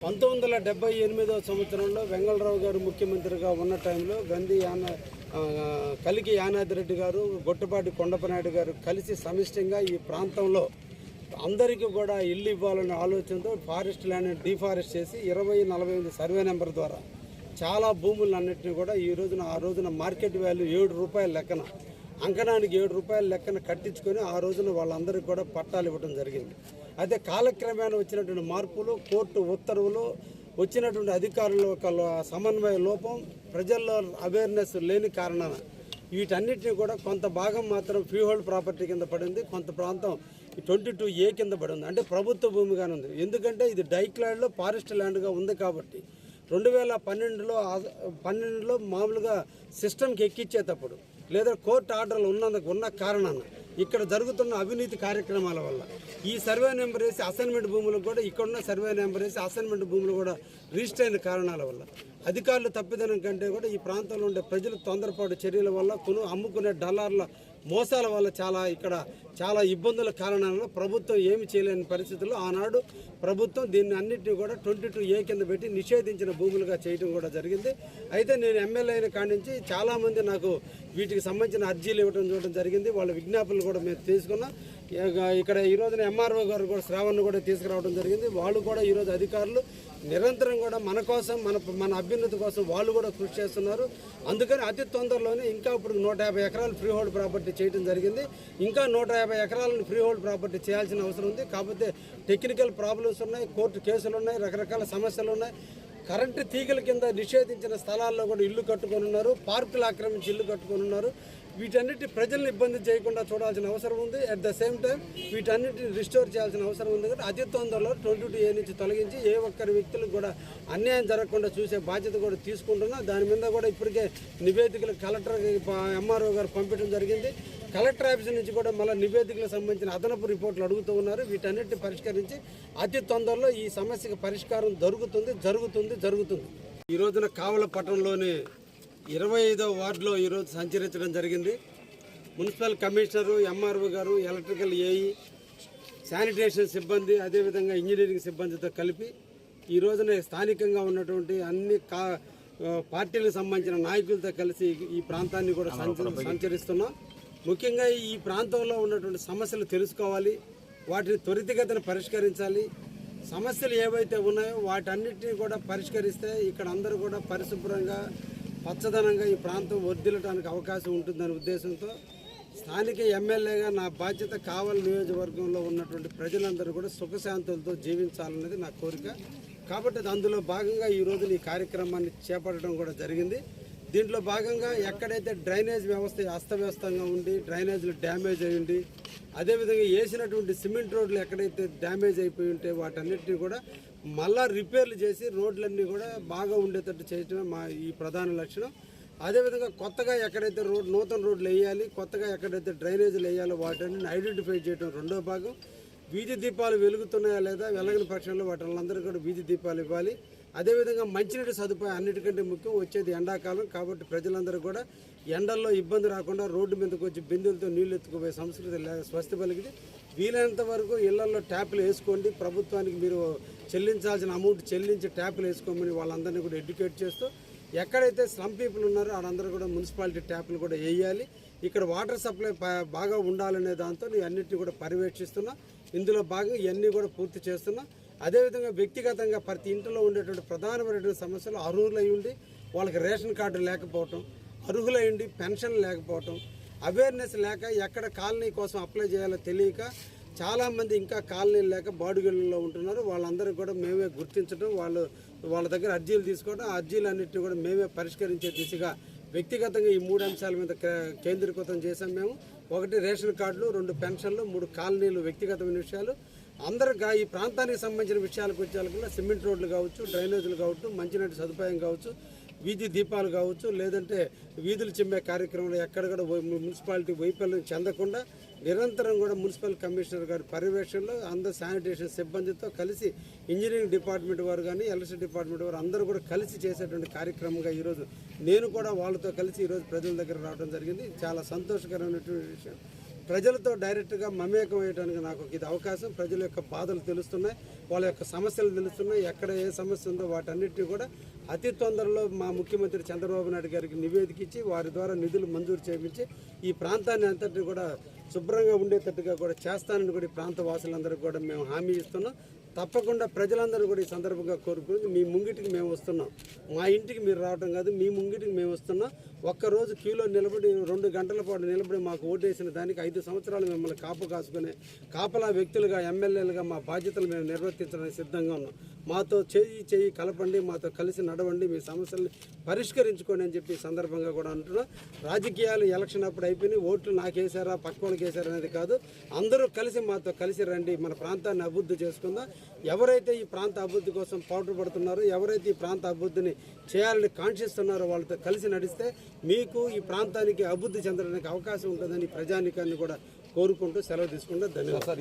1978వ సంవత్సరంలో వెంగళరావు గారు ముఖ్యమంత్రిగా ఉన్న టైంలో కలికి యానాద్రి రెడ్డి గారు, గొట్టపాటి కొండపనాయుడు గారు కలిసి సమిష్టిగా ఈ ప్రాంతంలో అందరికీ కూడా ఇల్లు ఇవ్వాలనే ఆలోచనతో ఫారెస్ట్ ల్యాండ్ డిఫారెస్ట్ చేసి 2048 సర్వే నెంబర్ ద్వారా చాలా భూములన్నింటినీ కూడా ఆ రోజున మార్కెట్ వాల్యూ 7 రూపాయల లెక్కన, అంకణానికి 7 రూపాయల లెక్కన కట్టించుకొని ఆ రోజున వాళ్ళందరికీ కూడా పట్టాలు ఇవ్వడం జరిగింది. అయితే కాలక్రమేణా వచ్చినటువంటి మార్పులు, కోర్టు ఉత్తర్వులు, వచ్చినటువంటి అధికారుల యొక్క సమన్వయ లోపం, ప్రజల్లో అవేర్నెస్ లేని కారణాన వీటన్నిటిని కూడా కొంత భాగం మాత్రం ఫ్రీ హోల్డ్ ప్రాపర్టీ కింద పడింది, కొంత ప్రాంతం 22A కింద పడింది. అంటే ప్రభుత్వ భూమిగానే ఉంది. ఎందుకంటే ఇది డైక్లాడ్లో ఫారెస్ట్ ల్యాండ్గా ఉంది కాబట్టి 2012లో మామూలుగా సిస్టమ్కి ఎక్కించేటప్పుడు లేదా కోర్టు ఆర్డర్లు ఉన్న కారణాన ఇక్కడ జరుగుతున్న అవినీతి కార్యక్రమాల వల్ల ఈ సర్వే నెంబర్ వేసి అసైన్మెంట్ భూములు కూడా ఇక్కడున్న సర్వే నెంబర్ వేసి అసైన్మెంట్ భూములు కూడా రిజిస్టర్ అయిన కారణాల వల్ల అధికారులు తప్పిదనం కంటే కూడా ఈ ప్రాంతంలో ఉండే ప్రజలు తొందరపాటు చర్యల వల్ల అమ్ముకునే డలార్ల మోసాల వల్ల చాలా ఇబ్బందుల కారణాలలో ప్రభుత్వం ఏమి చేయలేని పరిస్థితుల్లో ఆనాడు ప్రభుత్వం దీన్ని అన్నింటినీ కూడా 22A కింద పెట్టి నిషేధించిన భూములుగా చేయడం కూడా జరిగింది. అయితే నేను ఎమ్మెల్యే అయిన కాడి నుంచి చాలామంది నాకు వీటికి సంబంధించిన అర్జీలు చూడడం జరిగింది. వాళ్ళ విజ్ఞాపనలు కూడా మేము తీసుకున్నాం. ఇక్కడ ఈ రోజున MRO గారు కూడా శ్రావణ్ కూడా తీసుకురావడం జరిగింది. వాళ్ళు కూడా ఈరోజు అధికారులు నిరంతరం కూడా మన కోసం మన అభ్యున్నతి కోసం వాళ్ళు కూడా కృషి చేస్తున్నారు. అందుకని అతి తొందరలోనే ఇంకా ఇప్పుడు 150 ఎకరాలు ఫ్రీ హోల్డ్ ప్రాపర్టీ చేయడం జరిగింది. ఇంకా 150 ఎకరాలను ఫ్రీ హోల్డ్ ప్రాపర్టీ చేయాల్సిన అవసరం ఉంది. కాకపోతే టెక్నికల్ ప్రాబ్లమ్స్ ఉన్నాయి, కోర్టు కేసులు ఉన్నాయి, రకరకాల సమస్యలు ఉన్నాయి. కరెంటు తీగల కింద నిషేధించిన స్థలాల్లో కూడా ఇల్లు కట్టుకొని ఉన్నారు, పార్కులు ఆక్రమించి ఇల్లు కట్టుకొని ఉన్నారు. వీటన్నిటి ప్రజలను ఇబ్బంది చేయకుండా చూడాల్సిన అవసరం ఉంది. అట్ ద సేమ్ టైం వీటన్నిటిని రిస్టోర్ చేయాల్సిన అవసరం ఉంది. కాబట్టి అతి తొందరలో 22A నుంచి తొలగించి ఏ ఒక్కరి వ్యక్తులకు కూడా అన్యాయం జరగకుండా చూసే బాధ్యత కూడా తీసుకుంటున్నా. దాని మీద కూడా ఇప్పటికే నివేదికలు కలెక్టర్ MRO గారు పంపించడం జరిగింది. కలెక్టర్ ఆఫీస్ నుంచి కూడా మళ్ళీ నివేదికలకు సంబంధించిన అదనపు రిపోర్ట్లు అడుగుతూ ఉన్నారు. వీటన్నిటిని పరిష్కరించి అతి తొందరలో ఈ సమస్యకు పరిష్కారం జరుగుతుంది. ఈ రోజున కావల పట్టణంలోని 25వ వార్డులో ఈరోజు సంచరించడం జరిగింది. మున్సిపల్ కమిషనరు, MRO గారు, ఎలక్ట్రికల్ AE, శానిటేషన్ సిబ్బంది, అదేవిధంగా ఇంజనీరింగ్ సిబ్బందితో కలిపి ఈ రోజున స్థానికంగా ఉన్నటువంటి అన్ని పార్టీలకు సంబంధించిన నాయకులతో కలిసి ఈ ప్రాంతాన్ని కూడా సంచరిస్తున్నాం. ముఖ్యంగా ఈ ప్రాంతంలో ఉన్నటువంటి సమస్యలు తెలుసుకోవాలి, వాటిని త్వరితగతిన పరిష్కరించాలి. సమస్యలు ఏవైతే ఉన్నాయో వాటన్నిటిని కూడా పరిష్కరిస్తే ఇక్కడ అందరూ కూడా పరిశుభ్రంగా, పచ్చదనంగా ఈ ప్రాంతం వర్ధిల్లడానికి అవకాశం ఉంటుందనే ఉద్దేశంతో స్థానిక ఎమ్మెల్యేగా నా బాధ్యత కావలి నియోజకవర్గంలో ఉన్నటువంటి ప్రజలందరూ కూడా సుఖశాంతులతో జీవించాలన్నది నా కోరిక. కాబట్టి అందులో భాగంగా ఈ రోజు ఈ కార్యక్రమాన్ని చేపట్టడం కూడా జరిగింది. దీంట్లో భాగంగా ఎక్కడైతే డ్రైనేజ్ వ్యవస్థ అస్తవ్యస్తంగా ఉండి డ్రైనేజీలు డ్యామేజ్ అయి ఉండి, అదేవిధంగా వేసినటువంటి సిమెంట్ రోడ్లు ఎక్కడైతే డ్యామేజ్ అయిపోయి ఉంటే వాటన్నిటిని కూడా మళ్ళా రిపేర్లు చేసి రోడ్లన్నీ కూడా బాగా ఉండేటట్టు చేయటమే మా ఈ ప్రధాన లక్ష్యం. అదేవిధంగా కొత్తగా ఎక్కడైతే నూతన రోడ్లు వేయాలి, కొత్తగా ఎక్కడైతే డ్రైనేజీలు వేయాలో వాటిని ఐడెంటిఫై చేయడం రెండో భాగం. వీధి దీపాలు వెలుగుతున్నాయా లేదా, వెలగని పక్షంలో వాటిలందరూ కూడా వీధి దీపాలు ఇవ్వాలి. అదేవిధంగా మంచినీటి సదుపాయం అన్నిటికంటే ముఖ్యం. వచ్చేది ఎండాకాలం కాబట్టి ప్రజలందరూ కూడా ఎండల్లో ఇబ్బంది రాకుండా రోడ్డు మీదకి వచ్చి బిందెలతో నీళ్లు ఎత్తుకుపోయే సంస్కృతి స్వస్తి పలికింది. వీలైనంత వరకు ఇళ్లలో ట్యాపులు వేసుకోండి, ప్రభుత్వానికి మీరు చెల్లించాల్సిన అమౌంట్ చెల్లించి ట్యాపులు వేసుకోమని వాళ్ళందరినీ కూడా ఎడ్యుకేట్ చేస్తూ, ఎక్కడైతే స్లమ్ పీపుల్ ఉన్నారో వాళ్ళందరూ కూడా మున్సిపాలిటీ ట్యాపులు కూడా వేయాలి. ఇక్కడ వాటర్ సప్లై బాగా ఉండాలనే దాంతో అన్నింటినీ కూడా పర్యవేక్షిస్తున్నా. ఇందులో భాగంగా ఇవన్నీ కూడా పూర్తి చేస్తున్నా. అదేవిధంగా వ్యక్తిగతంగా ప్రతి ఇంట్లో ఉండేటువంటి ప్రధానమైనటువంటి సమస్యలు అర్హులై ఉండి వాళ్ళకి రేషన్ కార్డు లేకపోవటం, అర్హులై ఉండి పెన్షన్ లేకపోవటం, అవేర్నెస్ లేక ఎక్కడ కాలనీ కోసం అప్లై చేయాలో తెలియక చాలామంది ఇంకా కాలనీలు లేక బాడుగిళ్ళలో ఉంటున్నారు. వాళ్ళందరూ కూడా మేమే గుర్తించడం, వాళ్ళ దగ్గర అర్జీలు తీసుకోవడం, ఆ అర్జీలన్నింటినీ కూడా మేమే పరిష్కరించే దిశగా వ్యక్తిగతంగా ఈ 3 అంశాల మీద కేంద్రీకృతం చేశాం మేము. 1 రేషన్ కార్డులు, 2 పెన్షన్లు, 3 కాలనీలు వ్యక్తిగతమైన విషయాలు. అందరిగా ఈ ప్రాంతానికి సంబంధించిన విషయాలకు వచ్చేలా సిమెంట్ రోడ్లు కావచ్చు, డ్రైనేజీలు కావచ్చు, మంచినీటి సదుపాయం కావచ్చు, వీధి దీపాలు కావచ్చు, లేదంటే వీధులు చిమ్మే కార్యక్రమంలో ఎక్కడ కూడా మున్సిపాలిటీ వైఫల్యం చెందకుండా నిరంతరం కూడా మున్సిపల్ కమిషనర్ గారి పర్యవేక్షణలో అందరు శానిటేషన్ సిబ్బందితో కలిసి ఇంజనీరింగ్ డిపార్ట్మెంట్ వారు కానీ ఎలక్ట్రిసిటీ డిపార్ట్మెంట్ వారు అందరూ కూడా కలిసి చేసేటువంటి కార్యక్రమంగా ఈరోజు నేను కూడా వాళ్ళతో కలిసి ఈరోజు ప్రజల దగ్గర రావడం జరిగింది. చాలా సంతోషకరమైనటువంటి విషయం. ప్రజలతో డైరెక్ట్గా మమేకం అయ్యడానికి నాకు ఇది అవకాశం. ప్రజల యొక్క బాధలు తెలుస్తున్నాయి, వాళ్ళ యొక్క సమస్యలు తెలుస్తున్నాయి. ఎక్కడ ఏ సమస్య ఉందో వాటన్నిటిని కూడా అతి తొందరలో మా ముఖ్యమంత్రి చంద్రబాబు నాయుడు గారికి నివేదిక ఇచ్చి వారి ద్వారా నిధులు మంజూరు చేయించి ఈ ప్రాంతాన్ని అంతటి కూడా శుభ్రంగా ఉండేటట్టుగా కూడా చేస్తానని కూడా ఈ ప్రాంత వాసులందరికీ కూడా మేము హామీ ఇస్తున్నాం. తప్పకుండా ప్రజలందరూ కూడా ఈ సందర్భంగా కోరుకుంది, మీ ముంగిటికి మేము వస్తున్నాం, మా ఇంటికి మీరు రావడం కాదు, మీ ముంగిటికి మేము వస్తున్నాం. ఒక్కరోజు క్యూలో నిలబడి 2 గంటల పాటు నిలబడి మాకు ఓటేసిన దానికి 5 సంవత్సరాలు మిమ్మల్ని కాసుకునే కాపలా వ్యక్తులుగా ఎమ్మెల్యేలుగా మా బాధ్యతలు మేము నిర్వర్తించడానికి సిద్ధంగా ఉన్నాం. మాతో చేయి కలపండి, మాతో కలిసి నడవండి, మీ సమస్యల్ని పరిష్కరించుకోండి అని చెప్పి సందర్భంగా కూడా అంటున్నాం. రాజకీయాలు ఎలక్షన్ అప్పుడు అయిపోయినాయి, ఓట్లు నాకేసారా పక్క వాళ్ళకి వేసారా అనేది కాదు, అందరూ కలిసి మాతో కలిసి రండి, మన ప్రాంతాన్ని అభివృద్ధి చేసుకుందాం. ఎవరైతే ఈ ప్రాంత అభివృద్ధి కోసం పాటుపడుతున్నారో, ఎవరైతే ఈ ప్రాంత అభివృద్ధిని చేయాలని కాంక్షిస్తున్నారో వాళ్ళతో కలిసి నడిస్తే మీకు ఈ ప్రాంతానికి అభివృద్ధి చెందడానికి అవకాశం ఉంటుందని ప్రజానికాన్ని కూడా కోరుకుంటూ సెలవు తీసుకుంటూ ధన్యవాదాలు.